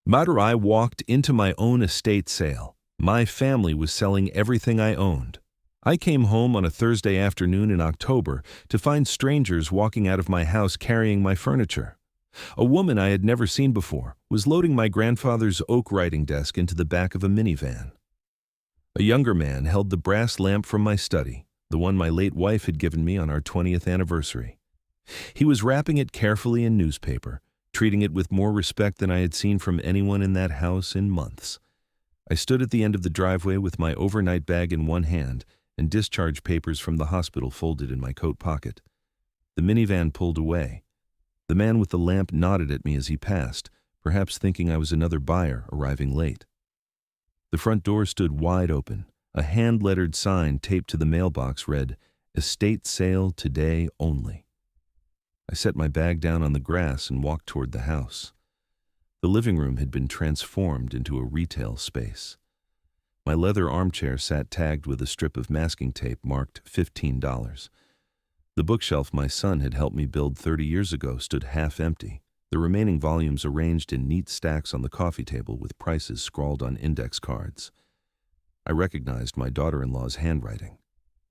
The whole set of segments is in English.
Madurai walked into my own estate sale. My family was selling everything I owned. I came home on a Thursday afternoon in October to find strangers walking out of my house carrying my furniture. A woman I had never seen before was loading my grandfather's oak writing desk into the back of a minivan. A younger man held the brass lamp from my study, the one my late wife had given me on our 20th anniversary. He was wrapping it carefully in newspaper, treating it with more respect than I had seen from anyone in that house in months. I stood at the end of the driveway with my overnight bag in one hand and discharge papers from the hospital folded in my coat pocket. The minivan pulled away. The man with the lamp nodded at me as he passed, perhaps thinking I was another buyer arriving late. The front door stood wide open. A hand-lettered sign taped to the mailbox read, "Estate sale today only." I set my bag down on the grass and walked toward the house. The living room had been transformed into a retail space. My leather armchair sat tagged with a strip of masking tape marked $15. The bookshelf my son had helped me build 30 years ago stood half empty, the remaining volumes arranged in neat stacks on the coffee table with prices scrawled on index cards. I recognized my daughter-in-law's handwriting.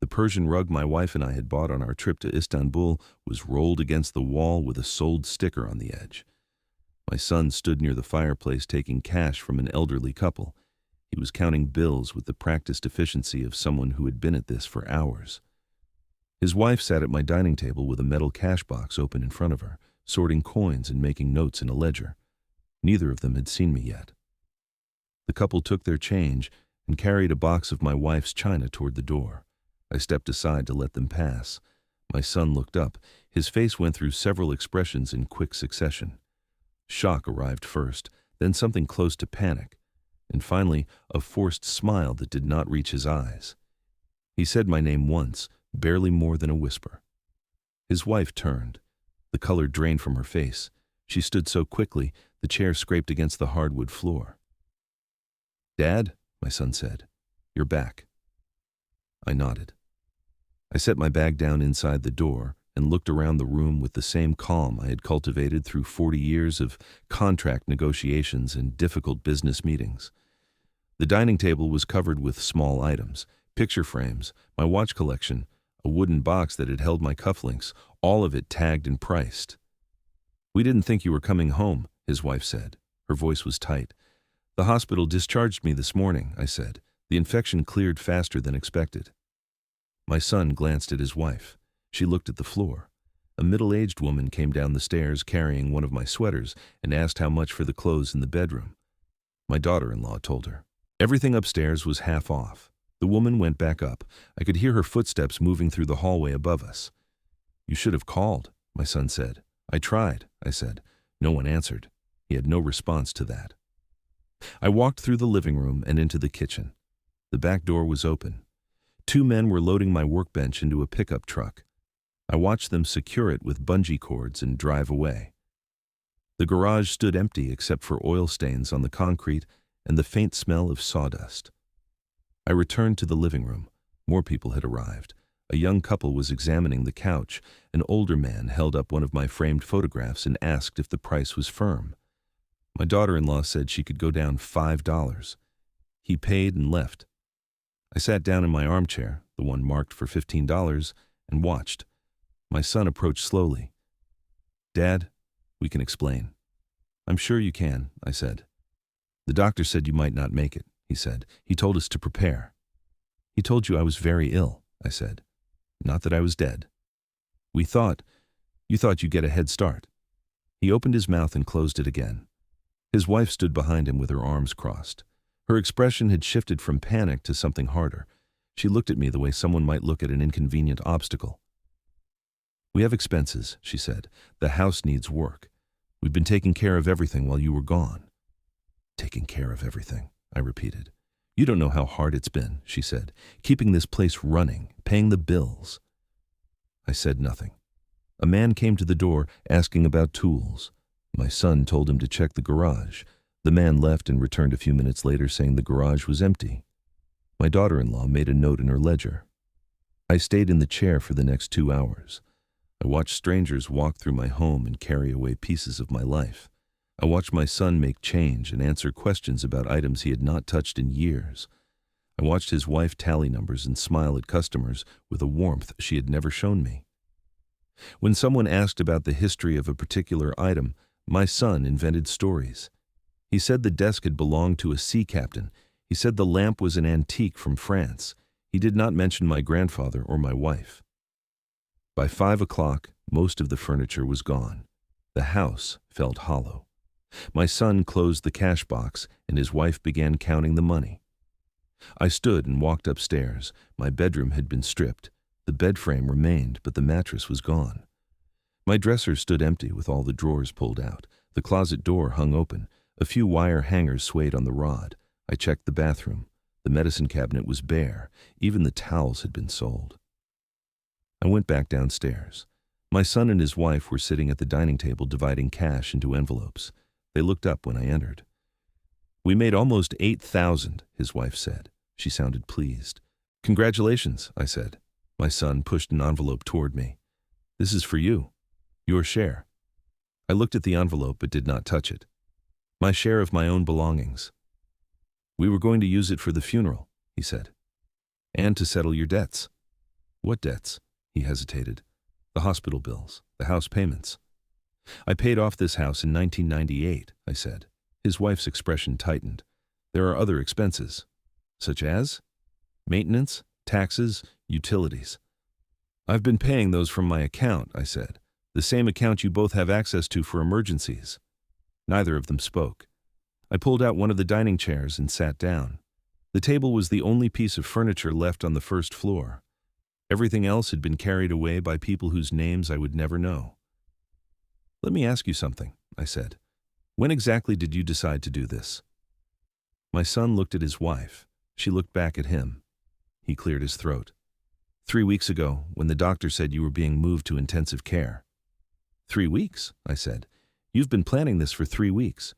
The Persian rug my wife and I had bought on our trip to Istanbul was rolled against the wall with a sold sticker on the edge. My son stood near the fireplace taking cash from an elderly couple. He was counting bills with the practiced efficiency of someone who had been at this for hours. His wife sat at my dining table with a metal cash box open in front of her, sorting coins and making notes in a ledger. Neither of them had seen me yet. The couple took their change and carried a box of my wife's china toward the door. I stepped aside to let them pass. My son looked up. His face went through several expressions in quick succession. Shock arrived first, then something close to panic, and finally a forced smile that did not reach his eyes. He said my name once, barely more than a whisper. His wife turned. The color drained from her face. She stood so quickly, the chair scraped against the hardwood floor. "Dad," my son said, "you're back." I nodded. I set my bag down inside the door and looked around the room with the same calm I had cultivated through 40 years of contract negotiations and difficult business meetings. The dining table was covered with small items, picture frames, my watch collection, a wooden box that had held my cufflinks, all of it tagged and priced. "We didn't think you were coming home," his wife said. Her voice was tight. "The hospital discharged me this morning," I said. "The infection cleared faster than expected." My son glanced at his wife. She looked at the floor. A middle-aged woman came down the stairs carrying one of my sweaters and asked how much for the clothes in the bedroom. My daughter-in-law told her. Everything upstairs was half off. The woman went back up. I could hear her footsteps moving through the hallway above us. "You should have called," my son said. "I tried," I said. No one answered. He had no response to that. I walked through the living room and into the kitchen. The back door was open. 2 men were loading my workbench into a pickup truck. I watched them secure it with bungee cords and drive away. The garage stood empty except for oil stains on the concrete and the faint smell of sawdust. I returned to the living room. More people had arrived. A young couple was examining the couch. An older man held up one of my framed photographs and asked if the price was firm. My daughter-in-law said she could go down $5. He paid and left. I sat down in my armchair, the one marked for $15, and watched. My son approached slowly. "Dad, we can explain." "I'm sure you can," I said. "The doctor said you might not make it," he said. "He told us to prepare." "He told you I was very ill," I said. "Not that I was dead." You thought you'd get a head start." He opened his mouth and closed it again. His wife stood behind him with her arms crossed. Her expression had shifted from panic to something harder. She looked at me the way someone might look at an inconvenient obstacle. "We have expenses," she said. "The house needs work. We've been taking care of everything while you were gone." "Taking care of everything," I repeated. "You don't know how hard it's been," she said. "Keeping this place running, paying the bills." I said nothing. A man came to the door asking about tools. My son told him to check the garage. The man left and returned a few minutes later saying the garage was empty. My daughter-in-law made a note in her ledger. I stayed in the chair for the next 2 hours. I watched strangers walk through my home and carry away pieces of my life. I watched my son make change and answer questions about items he had not touched in years. I watched his wife tally numbers and smile at customers with a warmth she had never shown me. When someone asked about the history of a particular item, my son invented stories. He said the desk had belonged to a sea captain. He said the lamp was an antique from France. He did not mention my grandfather or my wife. By 5 o'clock, most of the furniture was gone. The house felt hollow. My son closed the cash box, and his wife began counting the money. I stood and walked upstairs. My bedroom had been stripped. The bed frame remained, but the mattress was gone. My dresser stood empty with all the drawers pulled out. The closet door hung open. A few wire hangers swayed on the rod. I checked the bathroom. The medicine cabinet was bare. Even the towels had been sold. I went back downstairs. My son and his wife were sitting at the dining table dividing cash into envelopes. They looked up when I entered. "We made almost 8,000, his wife said. She sounded pleased. "Congratulations," I said. My son pushed an envelope toward me. "This is for you. Your share." I looked at the envelope but did not touch it. My share of my own belongings. "We were going to use it for the funeral," he said. "And to settle your debts." "What debts?" He hesitated. "The hospital bills, the house payments." "I paid off this house in 1998, I said. His wife's expression tightened. "There are other expenses." "Such as?" "Maintenance, taxes, utilities." "I've been paying those from my account," I said. "The same account you both have access to for emergencies." Neither of them spoke. I pulled out one of the dining chairs and sat down. The table was the only piece of furniture left on the first floor. Everything else had been carried away by people whose names I would never know. "Let me ask you something," I said. "When exactly did you decide to do this?" My son looked at his wife. She looked back at him. He cleared his throat. 3 weeks ago, when the doctor said you were being moved to intensive care." 3 weeks, I said. "You've been planning this for 3 weeks."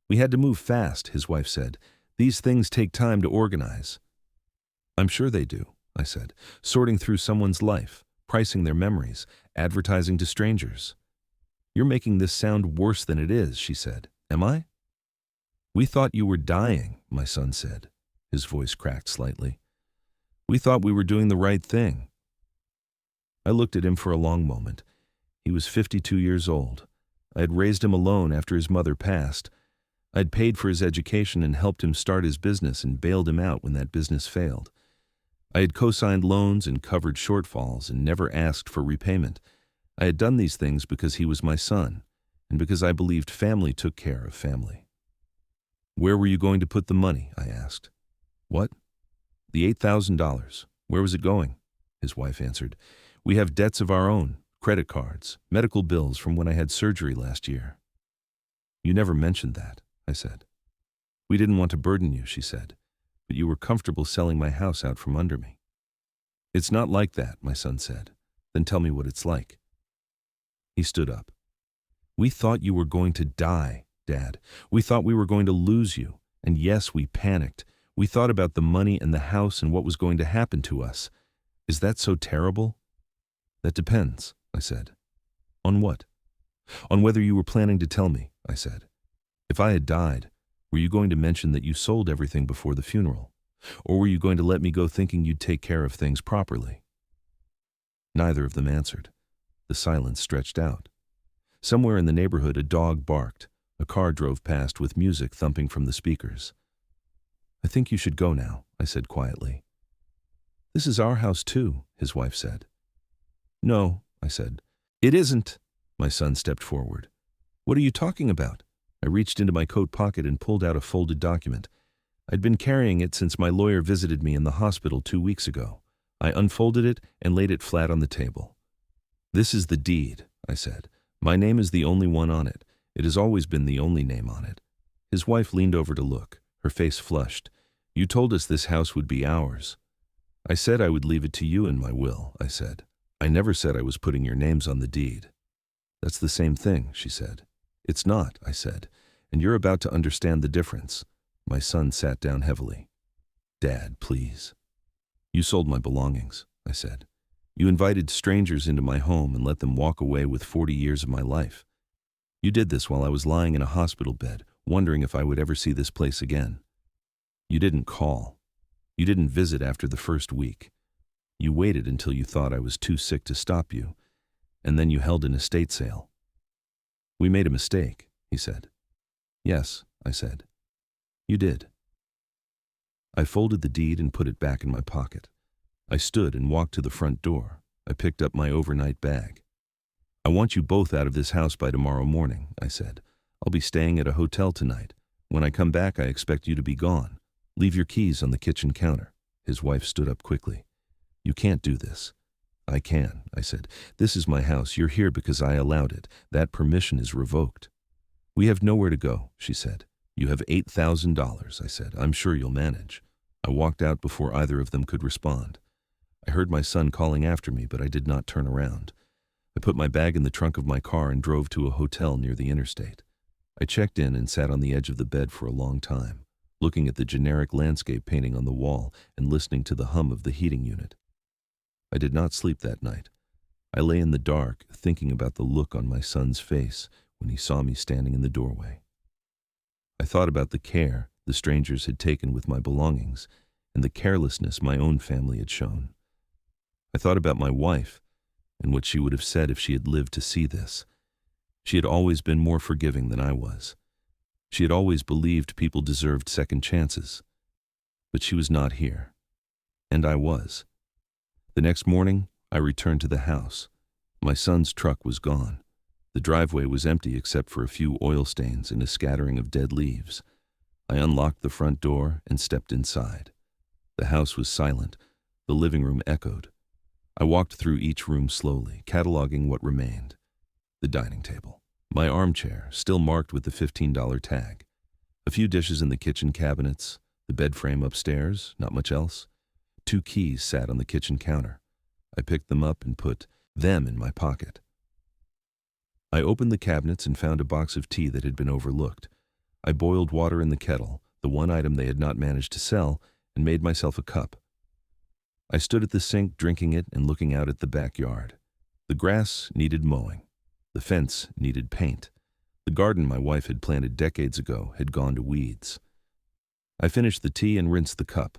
"We had to move fast," his wife said. "These things take time to organize." "I'm sure they do," I said. "Sorting through someone's life, pricing their memories, advertising to strangers." "You're making this sound worse than it is," she said. "Am I?" "We thought you were dying," my son said. His voice cracked slightly. "We thought we were doing the right thing." I looked at him for a long moment. He was 52 years old. I had raised him alone after his mother passed. I had paid for his education and helped him start his business and bailed him out when that business failed. I had co-signed loans and covered shortfalls and never asked for repayment. I had done these things because he was my son, and because I believed family took care of family. "Where were you going to put the money?" I asked. "What?" "The $8,000. Where was it going?" His wife answered. "We have debts of our own, credit cards, medical bills from when I had surgery last year." "You never mentioned that," I said. "We didn't want to burden you," she said, "but you were comfortable selling my house out from under me." "It's not like that," my son said. "Then tell me what it's like." He stood up. "We thought you were going to die, Dad. We thought we were going to lose you. And yes, we panicked. We thought about the money and the house and what was going to happen to us. Is that so terrible?" "That depends," I said. "On what?" "On whether you were planning to tell me," I said. "If I had died, were you going to mention that you sold everything before the funeral? Or were you going to let me go thinking you'd take care of things properly?" Neither of them answered. The silence stretched out. Somewhere in the neighborhood, a dog barked. A car drove past with music thumping from the speakers. "I think you should go now," I said quietly. "This is our house too," his wife said. "No," I said. "It isn't." My son stepped forward. "What are you talking about?" I reached into my coat pocket and pulled out a folded document. I'd been carrying it since my lawyer visited me in the hospital 2 weeks ago. I unfolded it and laid it flat on the table. "This is the deed," I said. "My name is the only one on it. It has always been the only name on it." His wife leaned over to look. Her face flushed. "You told us this house would be ours." "I said I would leave it to you in my will," I said. "I never said I was putting your names on the deed." "That's the same thing," she said. "It's not," I said, "and you're about to understand the difference." My son sat down heavily. "Dad, please." "You sold my belongings," I said. "You invited strangers into my home and let them walk away with 40 years of my life. You did this while I was lying in a hospital bed, wondering if I would ever see this place again. You didn't call. You didn't visit after the first week. You waited until you thought I was too sick to stop you, and then you held an estate sale. We made a mistake, he said. Yes, I said. You did. I folded the deed and put it back in my pocket. I stood and walked to the front door. I picked up my overnight bag. I want you both out of this house by tomorrow morning, I said. I'll be staying at a hotel tonight. When I come back, I expect you to be gone. Leave your keys on the kitchen counter. His wife stood up quickly. You can't do this. I can, I said. This is my house. You're here because I allowed it. That permission is revoked. We have nowhere to go, she said. You have $8,000, I said. I'm sure you'll manage. I walked out before either of them could respond. I heard my son calling after me, but I did not turn around. I put my bag in the trunk of my car and drove to a hotel near the interstate. I checked in and sat on the edge of the bed for a long time, looking at the generic landscape painting on the wall and listening to the hum of the heating unit. I did not sleep that night. I lay in the dark, thinking about the look on my son's face when he saw me standing in the doorway. I thought about the care the strangers had taken with my belongings and the carelessness my own family had shown. I thought about my wife and what she would have said if she had lived to see this. She had always been more forgiving than I was. She had always believed people deserved second chances. But she was not here. And I was. The next morning, I returned to the house. My son's truck was gone. The driveway was empty except for a few oil stains and a scattering of dead leaves. I unlocked the front door and stepped inside. The house was silent. The living room echoed. I walked through each room slowly, cataloging what remained. The dining table. My armchair, still marked with the $15 tag. A few dishes in the kitchen cabinets. The bed frame upstairs, not much else. 2 keys sat on the kitchen counter. I picked them up and put them in my pocket. I opened the cabinets and found a box of tea that had been overlooked. I boiled water in the kettle, the one item they had not managed to sell, and made myself a cup. I stood at the sink drinking it and looking out at the backyard. The grass needed mowing. The fence needed paint. The garden my wife had planted decades ago had gone to weeds. I finished the tea and rinsed the cup.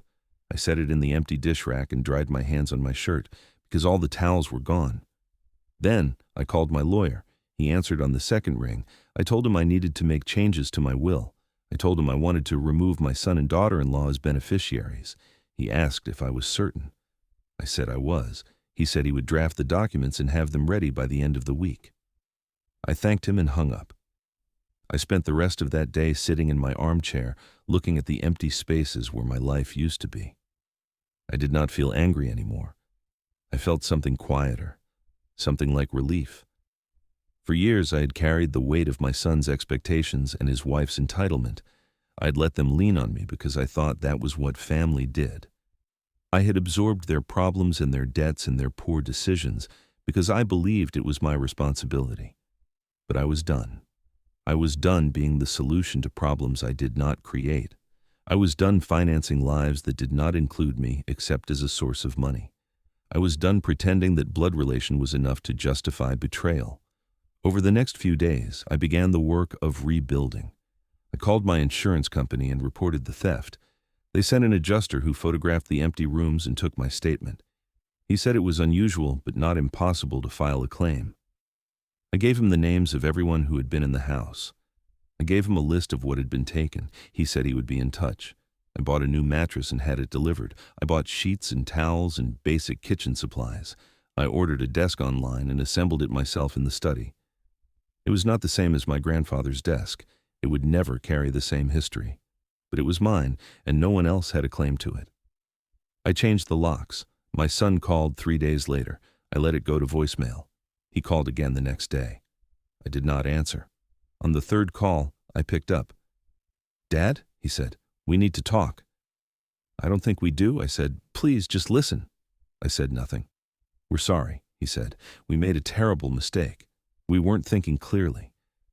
I set it in the empty dish rack and dried my hands on my shirt because all the towels were gone. Then I called my lawyer. He answered on the second ring. I told him I needed to make changes to my will. I told him I wanted to remove my son and daughter-in-law as beneficiaries. He asked if I was certain. I said I was. He said he would draft the documents and have them ready by the end of the week. I thanked him and hung up. I spent the rest of that day sitting in my armchair, looking at the empty spaces where my life used to be. I did not feel angry anymore. I felt something quieter, something like relief. For years I had carried the weight of my son's expectations and his wife's entitlement. I had let them lean on me because I thought that was what family did. I had absorbed their problems and their debts and their poor decisions because I believed it was my responsibility. But I was done. I was done being the solution to problems I did not create. I was done financing lives that did not include me except as a source of money. I was done pretending that blood relation was enough to justify betrayal. Over the next few days, I began the work of rebuilding. I called my insurance company and reported the theft. They sent an adjuster who photographed the empty rooms and took my statement. He said it was unusual but not impossible to file a claim. I gave him the names of everyone who had been in the house. I gave him a list of what had been taken. He said he would be in touch. I bought a new mattress and had it delivered. I bought sheets and towels and basic kitchen supplies. I ordered a desk online and assembled it myself in the study. It was not the same as my grandfather's desk. It would never carry the same history. But it was mine, and no one else had a claim to it. I changed the locks. My son called 3 days later. I let it go to voicemail. He called again the next day. I did not answer. On the third call, I picked up. "Dad," he said, "we need to talk." "I don't think we do," I said. "Please, just listen." I said nothing. "We're sorry," he said. "We made a terrible mistake. We weren't thinking clearly.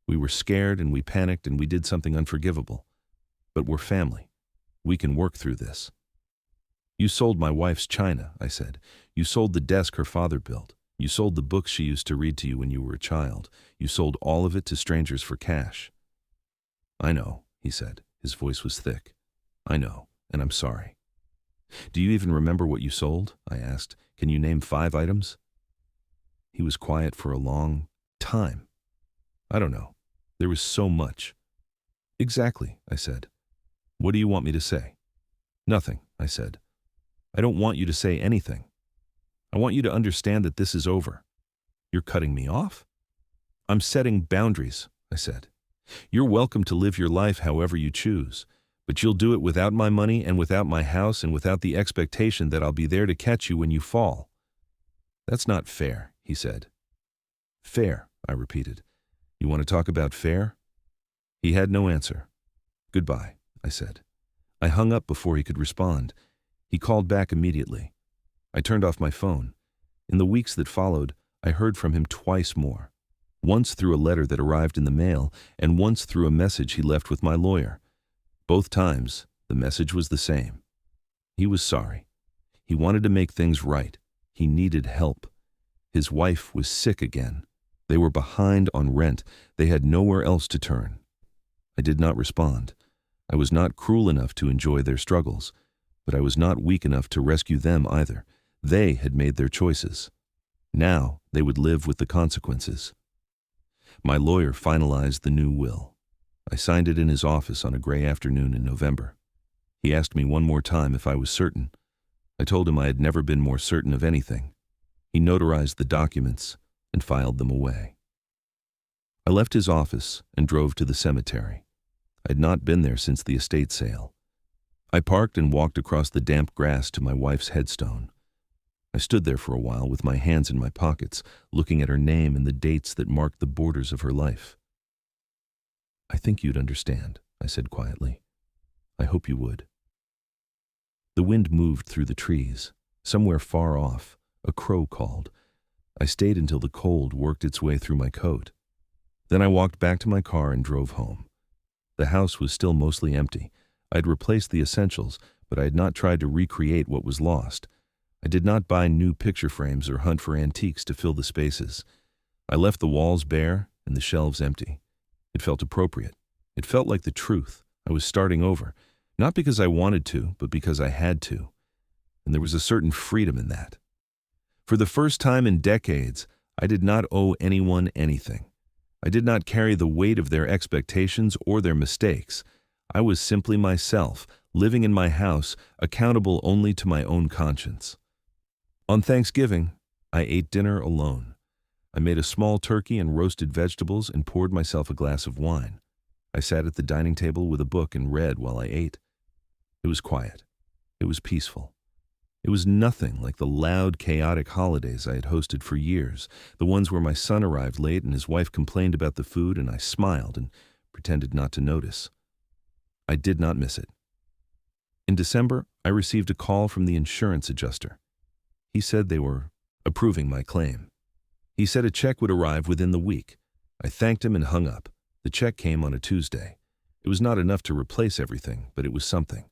We were scared and we panicked and we did something unforgivable. But we're family. We can work through this." "You sold my wife's china," I said. "You sold the desk her father built. You sold the books she used to read to you when you were a child. You sold all of it to strangers for cash. I know, he said. His voice was thick. I know, and I'm sorry. Do you even remember what you sold? I asked. Can you name 5 items? He was quiet for a long time. I don't know. There was so much. Exactly, I said. What do you want me to say? Nothing, I said. I don't want you to say anything. I want you to understand that this is over. You're cutting me off? I'm setting boundaries, I said. You're welcome to live your life however you choose, but you'll do it without my money and without my house and without the expectation that I'll be there to catch you when you fall. That's not fair, he said. Fair, I repeated. You want to talk about fair? He had no answer. Goodbye, I said. I hung up before he could respond. He called back immediately. I turned off my phone. In the weeks that followed, I heard from him twice more. Once through a letter that arrived in the mail, and once through a message he left with my lawyer. Both times, the message was the same. He was sorry. He wanted to make things right. He needed help. His wife was sick again. They were behind on rent. They had nowhere else to turn. I did not respond. I was not cruel enough to enjoy their struggles, but I was not weak enough to rescue them either. They had made their choices. Now they would live with the consequences. My lawyer finalized the new will. I signed it in his office on a gray afternoon in November. He asked me one more time if I was certain. I told him I had never been more certain of anything. He notarized the documents and filed them away. I left his office and drove to the cemetery. I had not been there since the estate sale. I parked and walked across the damp grass to my wife's headstone. I stood there for a while with my hands in my pockets, looking at her name and the dates that marked the borders of her life. I think you'd understand, I said quietly. I hope you would. The wind moved through the trees. Somewhere far off, a crow called. I stayed until the cold worked its way through my coat. Then I walked back to my car and drove home. The house was still mostly empty. I'd replaced the essentials, but I had not tried to recreate what was lost. I did not buy new picture frames or hunt for antiques to fill the spaces. I left the walls bare and the shelves empty. It felt appropriate. It felt like the truth. I was starting over, not because I wanted to, but because I had to. And there was a certain freedom in that. For the first time in decades, I did not owe anyone anything. I did not carry the weight of their expectations or their mistakes. I was simply myself, living in my house, accountable only to my own conscience. On Thanksgiving, I ate dinner alone. I made a small turkey and roasted vegetables and poured myself a glass of wine. I sat at the dining table with a book and read while I ate. It was quiet. It was peaceful. It was nothing like the loud, chaotic holidays I had hosted for years, the ones where my son arrived late and his wife complained about the food and I smiled and pretended not to notice. I did not miss it. In December, I received a call from the insurance adjuster. He said they were approving my claim. He said a check would arrive within the week. I thanked him and hung up. The check came on a Tuesday. It was not enough to replace everything, but it was something.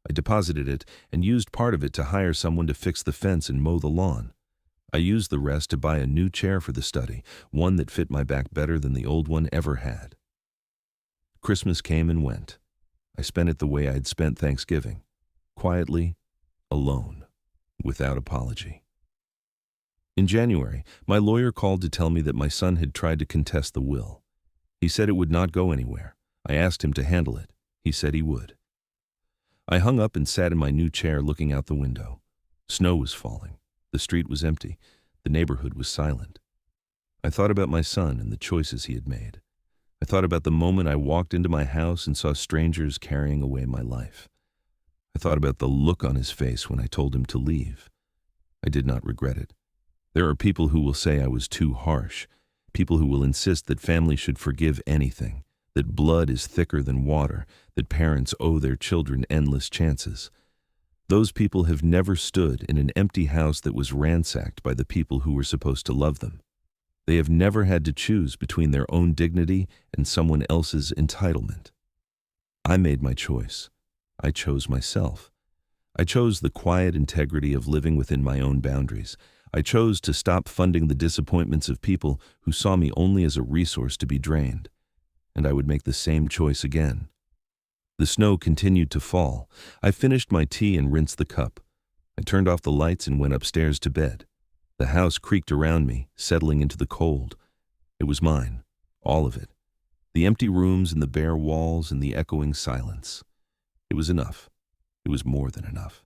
I deposited it and used part of it to hire someone to fix the fence and mow the lawn. I used the rest to buy a new chair for the study, one that fit my back better than the old one ever had. Christmas came and went. I spent it the way I had spent Thanksgiving, quietly, alone, without apology. In January, my lawyer called to tell me that my son had tried to contest the will. He said it would not go anywhere. I asked him to handle it. He said he would. I hung up and sat in my new chair looking out the window. Snow was falling. The street was empty. The neighborhood was silent. I thought about my son and the choices he had made. I thought about the moment I walked into my house and saw strangers carrying away my life. I thought about the look on his face when I told him to leave. I did not regret it. There are people who will say I was too harsh, people who will insist that family should forgive anything, that blood is thicker than water, that parents owe their children endless chances. Those people have never stood in an empty house that was ransacked by the people who were supposed to love them. They have never had to choose between their own dignity and someone else's entitlement. I made my choice. I chose myself. I chose the quiet integrity of living within my own boundaries. I chose to stop funding the disappointments of people who saw me only as a resource to be drained, and I would make the same choice again. The snow continued to fall. I finished my tea and rinsed the cup. I turned off the lights and went upstairs to bed. The house creaked around me, settling into the cold. It was mine, all of it. The empty rooms and the bare walls and the echoing silence. It was enough. It was more than enough.